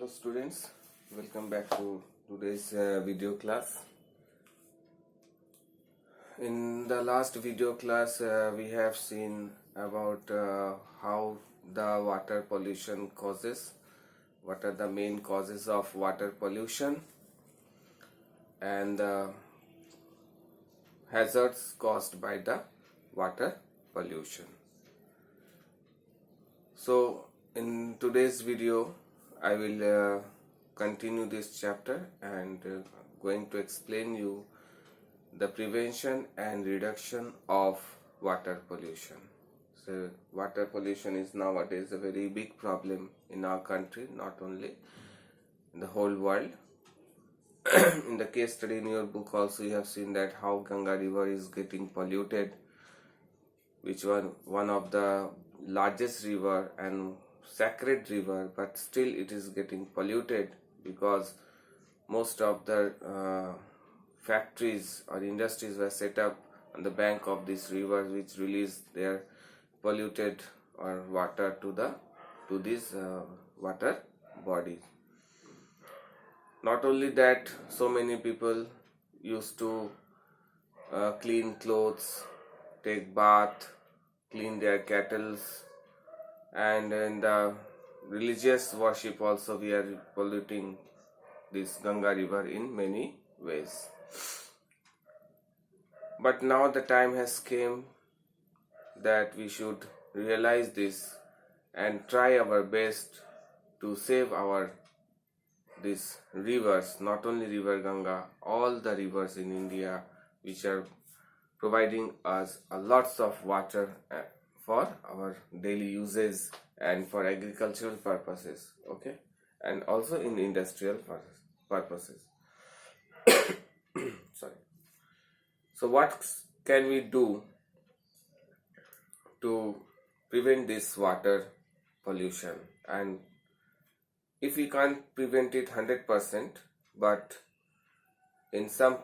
Hello students, welcome back to today's video class. In the last video class we have seen about how the water pollution causes, what are the main causes of water pollution and hazards caused by the water pollution. So in today's video I will continue this chapter and going to explain you the prevention and reduction of water pollution. So water pollution is nowadays a very big problem in our country, not only in the whole world. In the case study in your book also you have seen that how Ganga river is getting polluted, which was one of the largest river and sacred river, but still it is getting polluted because most of the factories or industries were set up on the bank of this river, which release their polluted or water to this water body. Not only that, so many people used to clean clothes, take bath, clean their kettles, and in the religious worship also we are polluting this Ganga river in many ways. But now the time has came that we should realize this and try our best to save our these rivers, not only river Ganga, all the rivers in India which are providing us a lots of water for our daily uses and for agricultural purposes, okay, and also in industrial purposes. Sorry. So what can we do to prevent this water pollution? And if we can't prevent it 100%, but in some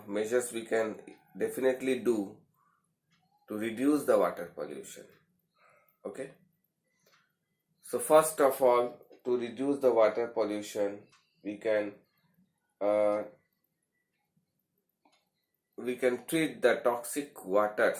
measures we can definitely do to reduce the water pollution. Okay. So first of all, to reduce the water pollution, we can treat the toxic water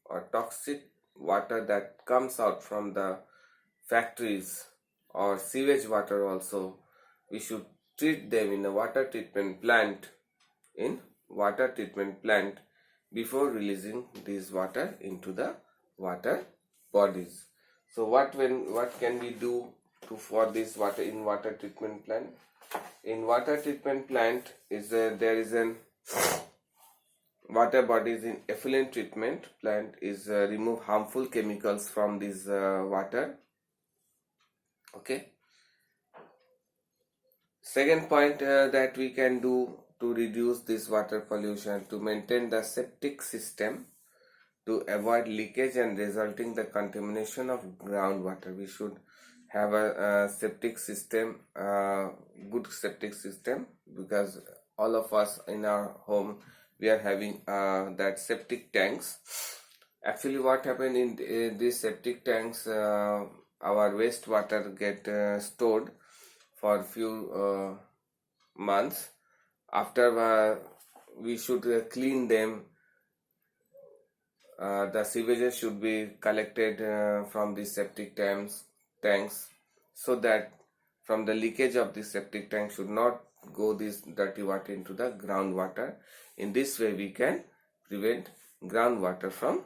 or toxic water that comes out from the factories or sewage water also. We should treat them in a water treatment plant before releasing this water into the water bodies. So what can we do for this water in water treatment plant? In water treatment plant there is an water bodies in effluent treatment plant is remove harmful chemicals from this water. Okay. Second point that we can do to reduce this water pollution, to maintain the septic system to avoid leakage and resulting the contamination of groundwater. We should have a septic system, good septic system, because all of us in our home we are having that septic tanks. Actually what happened in these septic tanks, our wastewater get stored for few months. After we should clean them. The sewages should be collected from the septic tanks, so that from the leakage of the septic tank should not go this dirty water into the groundwater. In this way we can prevent groundwater from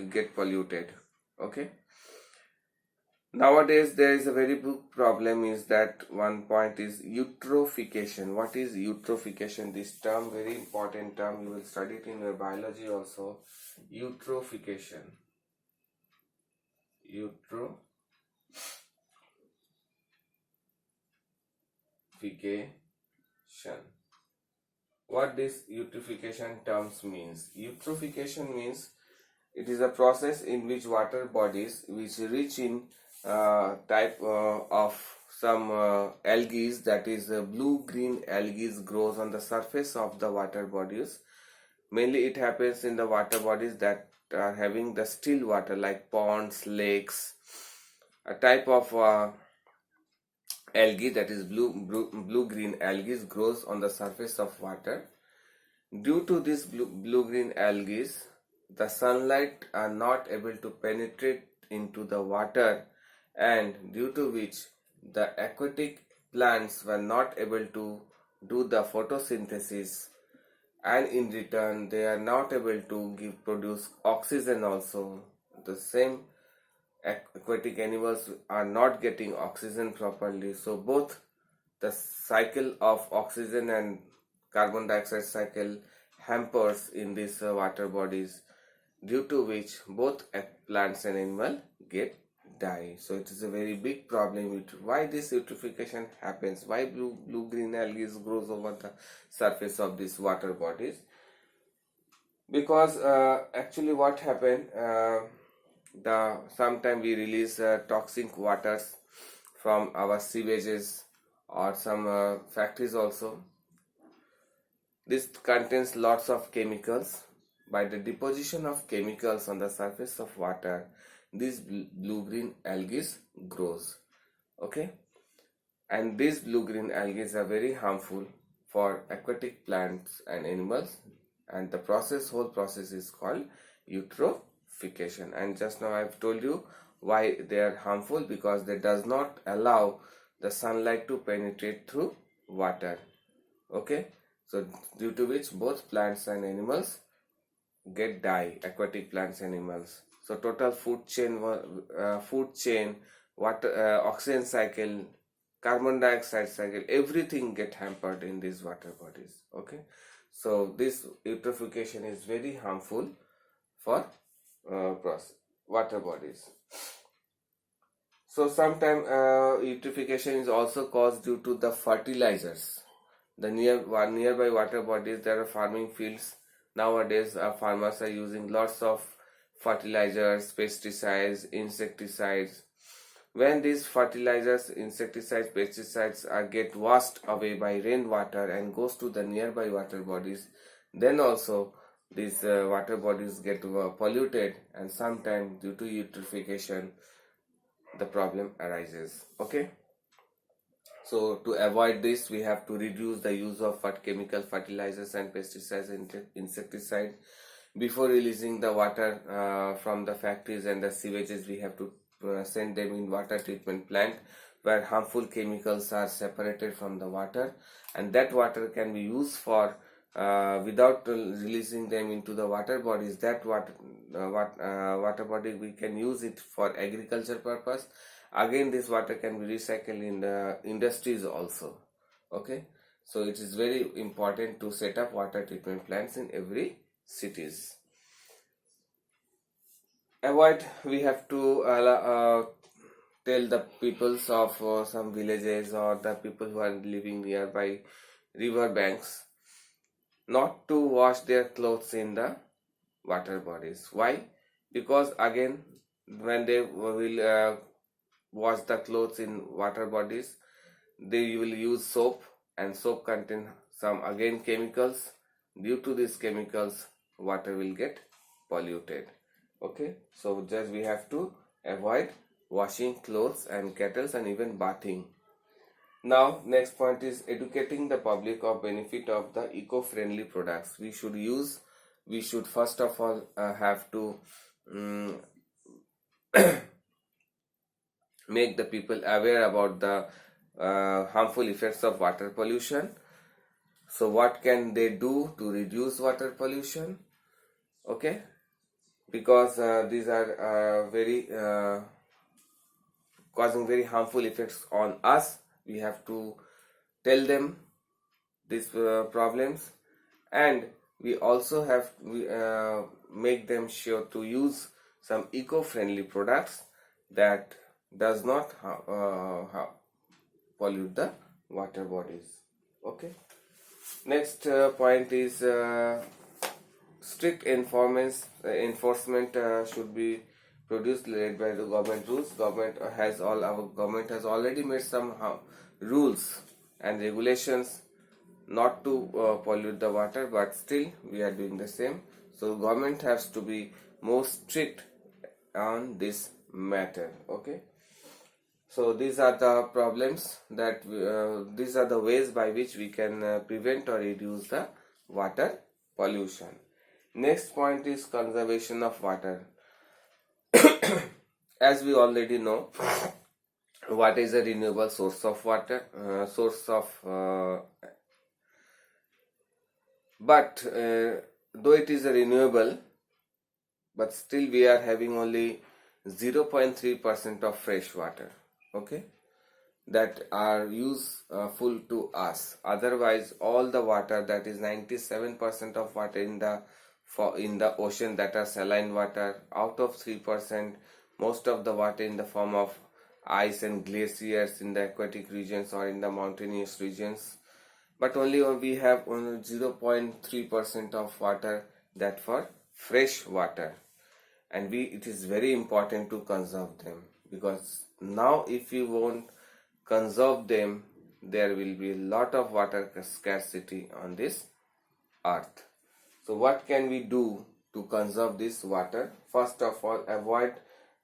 get polluted. Okay. Nowadays there is a very big problem, is that one point is eutrophication. What is eutrophication? This term, very important term, you will study it in your biology also. Eutrophication. What this eutrophication terms means? Eutrophication means it is a process in which water bodies which rich in type of some algae, that is blue-green algae, grows on the surface of the water bodies. Mainly it happens in the water bodies that are having the still water like ponds, lakes, a type of algae, that is blue green algae, grows on the surface of water. Due to this blue green algae, the sunlight are not able to penetrate into the water, and due to which the aquatic plants were not able to do the photosynthesis, and in return they are not able to produce oxygen also. The same aquatic animals are not getting oxygen properly, so both the cycle of oxygen and carbon dioxide cycle hampers in these water bodies, due to which both plants and animal get die. So it is a very big problem with why this eutrophication happens, why blue green algae grows over the surface of these water bodies. Because actually what happened, the sometime we release toxic waters from our sewages or some factories also. This contains lots of chemicals. By the deposition of chemicals on the surface of water, this blue green algae grows. Okay, and these blue green algae are very harmful for aquatic plants and animals, and the whole process is called eutrophication. And just now I've told you why they are harmful, because they does not allow the sunlight to penetrate through water. Okay, so due to which both plants and animals get die, aquatic plants and animals. So total food chain, water, oxygen cycle, carbon dioxide cycle, everything get hampered in these water bodies. Okay, so this eutrophication is very harmful for water bodies. So sometimes eutrophication is also caused due to the fertilizers. The nearby water bodies, there are farming fields. Nowadays farmers are using lots of fertilizers, pesticides, insecticides. When these fertilizers, insecticides, pesticides get washed away by rainwater and goes to the nearby water bodies, then also these water bodies get polluted, and sometimes due to eutrophication the problem arises. Okay, so to avoid this, we have to reduce the use of chemical fertilizers and pesticides and insecticide. Before releasing the water from the factories and the sewages, we have to send them in water treatment plant, where harmful chemicals are separated from the water, and that water can be used for without releasing them into the water bodies. That water body, we can use it for agriculture purpose. Again, this water can be recycled in the industries also. Okay, so it is very important to set up water treatment plants in every cities. We have to tell the peoples of some villages or the people who are living nearby river banks not to wash their clothes in the water bodies. Why? Because again, when they will wash the clothes in water bodies, they will use soap, and soap contain some again chemicals. Due to these chemicals, water will get polluted. Okay, so just we have to avoid washing clothes and kettles and even bathing. Now next point is educating the public of benefit of the eco-friendly products. We should first of all have to make the people aware about the harmful effects of water pollution. So what can they do to reduce water pollution? Okay, because these are very causing very harmful effects on us. We have to tell them these problems, and we also have to make them sure to use some eco-friendly products that does not pollute the water bodies. Okay, next point is strict enforcement should be produced led by the government rules. Our government has already made some rules and regulations not to pollute the water, but still we are doing the same. So government has to be more strict on this matter. Okay, So these are the problems that these are the ways by which we can prevent or reduce the water pollution. Next point is conservation of water. As we already know, what is a renewable source of water, but though it is a renewable, but still we are having only 0.3% of fresh water, okay, that are useful to us. Otherwise all the water, that is 97% of water in the ocean, that are saline water. Out of 3%, most of the water in the form of ice and glaciers in the aquatic regions or in the mountainous regions, but only we have only 0.3% of water that for fresh water. And it is very important to conserve them, because now if you won't conserve them, there will be a lot of water scarcity on this earth. So what can we do to conserve this water? First of all, avoid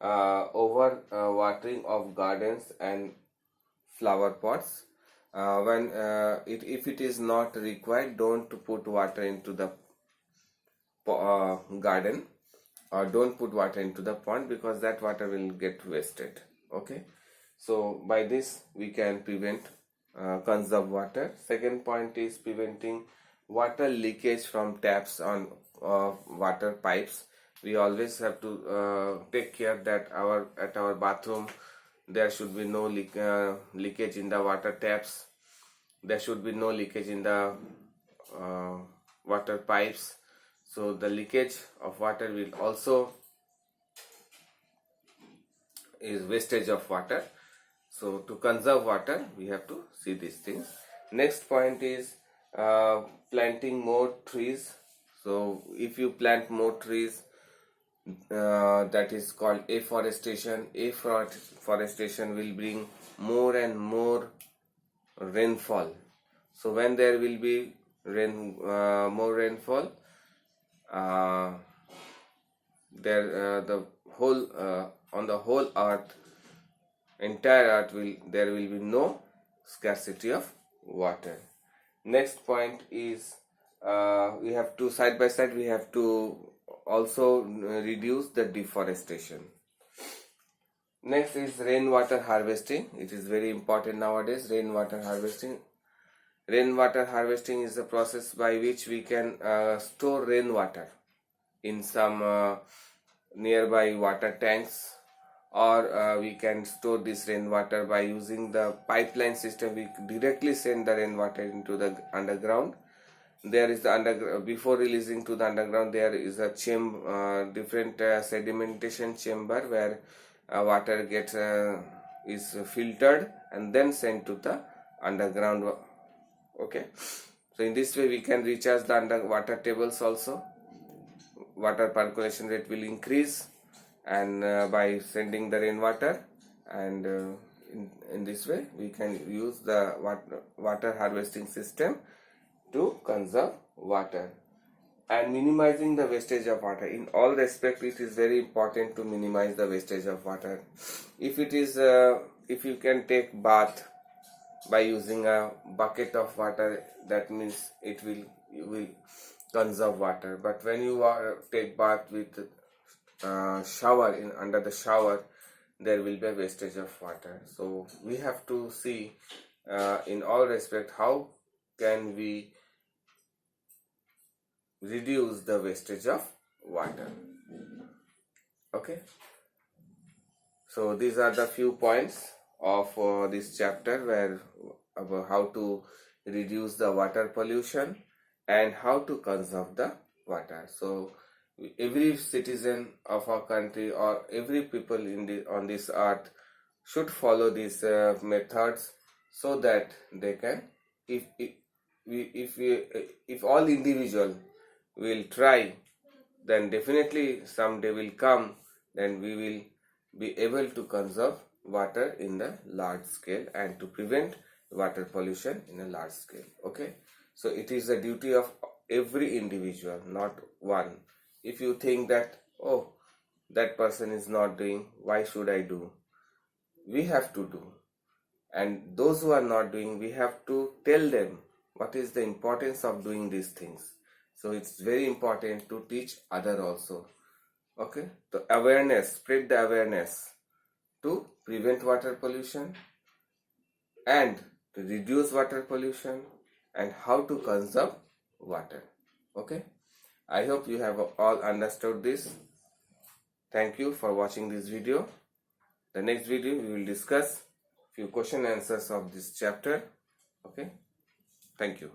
over watering of gardens and flower pots. If it is not required, don't put water into the garden, or don't put water into the pond, because that water will get wasted. Okay, so by this we can prevent conserve water. Second point is preventing water leakage from taps on water pipes. We always have to take care that at our bathroom there should be no leakage in the water taps. There should be no leakage in the water pipes. So the leakage of water will also is wastage of water. So to conserve water, we have to see these things. Next point is planting more trees. So if you plant more trees, that is called afforestation. Afforestation will bring more and more rainfall. So when there will be more rainfall, the whole on the whole earth, entire earth, there will be no scarcity of water. Next point is we have to, side by side, we have to also reduce the deforestation. Next is rainwater harvesting. It is very important nowadays. Rainwater harvesting is a process by which we can store rainwater in some nearby water tanks, or we can store this rainwater by using the pipeline system. We directly send the rainwater into the underground. There is the before releasing to the underground, there is a different sedimentation chamber where water gets is filtered and then sent to the underground. Okay, so in this way we can recharge the underwater tables also. Water percolation rate will increase, and by sending the rainwater, and in this way we can use the water harvesting system to conserve water. And minimizing the wastage of water. In all respect, it is very important to minimize the wastage of water. If you can take bath by using a bucket of water, that means you will conserve water. But when you take bath with shower under the shower, there will be a wastage of water. So we have to see in all respect how can we reduce the wastage of water. Okay, so these are the few points of this chapter, where about how to reduce the water pollution and how to conserve the water. So every citizen of our country, or every people on this earth, should follow these methods, so that they can, if all individual will try, then definitely someday will come, then we will be able to conserve water in the large scale and to prevent water pollution in a large scale. Okay, so it is a duty of every individual, not one. If you think that, oh, that person is not doing, why should I do? we have to do, and those who are not doing, we have to tell them what is the importance of doing these things. So it's very important to teach other also. Okay, the awareness, spread the awareness to prevent water pollution and to reduce water pollution and how to conserve water. Okay, I hope you have all understood this. Thank you for watching this video. The next video we will discuss few question answers of this chapter. Okay, thank you.